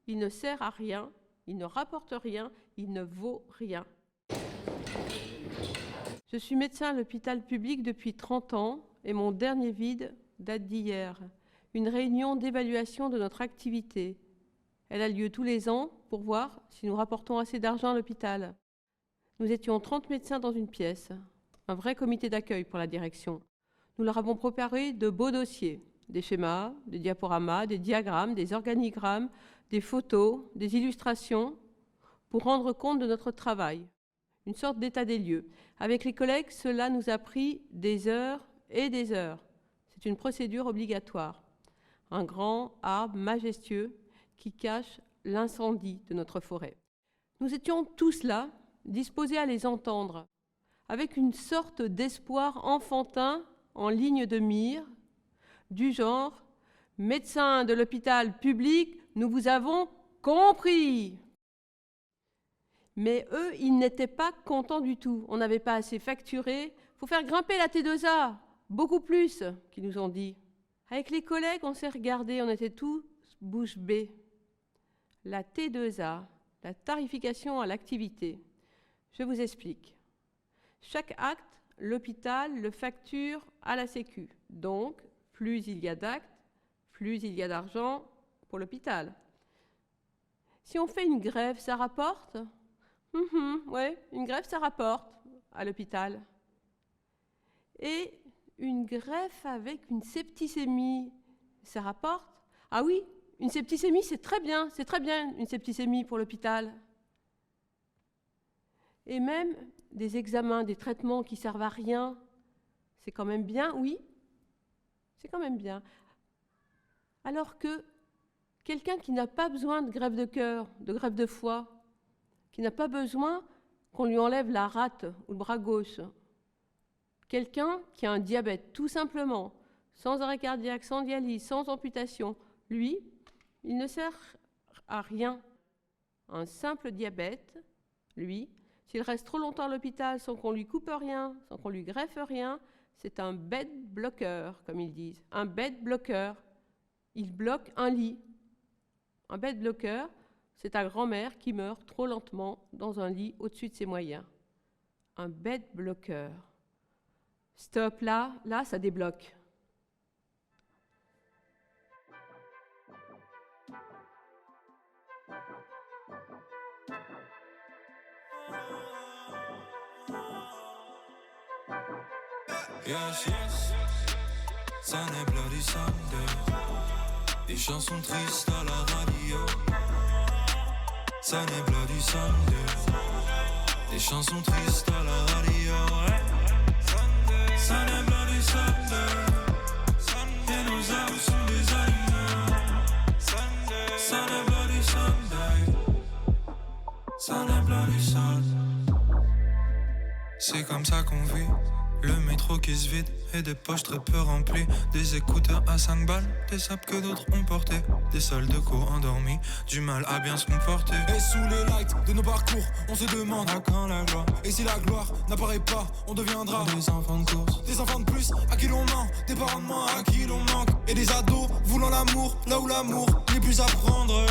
il ne sert à rien, il ne rapporte rien, il ne vaut rien. Je suis médecin à l'hôpital public depuis 30 ans et mon dernier vide date d'hier. Une réunion d'évaluation de notre activité. Elle a lieu tous les ans pour voir si nous rapportons assez d'argent à l'hôpital. Nous étions 30 médecins dans une pièce, un vrai comité d'accueil pour la direction. Nous leur avons préparé de beaux dossiers, des schémas, des diaporamas, des diagrammes, des organigrammes, des photos, des illustrations, pour rendre compte de notre travail. Une sorte d'état des lieux. Avec les collègues, cela nous a pris des heures et des heures. C'est une procédure obligatoire. Un grand arbre majestueux qui cache l'incendie de notre forêt. Nous étions tous là, disposés à les entendre, avec une sorte d'espoir enfantin en ligne de mire, du genre « Médecins de l'hôpital public, nous vous avons compris !» Mais eux, ils n'étaient pas contents du tout. On n'avait pas assez facturé. « Faut faire grimper la T2A, beaucoup plus !» qu'ils nous ont dit. Avec les collègues, on s'est regardés, on était tous bouche bée. La T2A, la tarification à l'activité. Je vous explique. Chaque acte, l'hôpital le facture à la Sécu. Donc, plus il y a d'actes, plus il y a d'argent pour l'hôpital. Si on fait une grève, ça rapporte ? Oui, une grève, ça rapporte à l'hôpital. Et une greffe avec une septicémie, ça rapporte ? Ah oui, une septicémie, c'est très bien une septicémie pour l'hôpital. Et même des examens, des traitements qui servent à rien, c'est quand même bien, oui, c'est quand même bien. Alors que quelqu'un qui n'a pas besoin de greffe de cœur, de greffe de foie, qui n'a pas besoin qu'on lui enlève la rate ou le bras gauche, quelqu'un qui a un diabète, tout simplement, sans arrêt cardiaque, sans dialyse, sans amputation, lui, il ne sert à rien. Un simple diabète, lui, s'il reste trop longtemps à l'hôpital sans qu'on lui coupe rien, sans qu'on lui greffe rien, c'est un bed bloqueur, comme ils disent. Un bed bloqueur. Il bloque un lit. Un bed bloqueur, c'est ta grand-mère qui meurt trop lentement dans un lit au-dessus de ses moyens. Un bed bloqueur. Stop, là, ça débloque. Yes, yes, Sunday Bloody Sunday. Des chansons tristes à la radio. Sunday Bloody Sunday. Des chansons tristes à la radio. Sunday Bloody Sunday. Et nos âmes sont des animaux. Sunday Bloody Sunday. Sunday Bloody Sunday. C'est comme ça qu'on vit. Le métro qui se vide et des poches très peu remplies. Des écouteurs à 5 balles, des sapes que d'autres ont portés. Des salles de cours endormis, du mal à bien se comporter. Et sous les lights de nos parcours, on se demande à quand la gloire. Et si la gloire n'apparaît pas, on deviendra des enfants de course. Des enfants de plus, à qui l'on ment. Des parents de moins, à qui l'on manque. Et des ados voulant l'amour, là où l'amour n'est plus à prendre.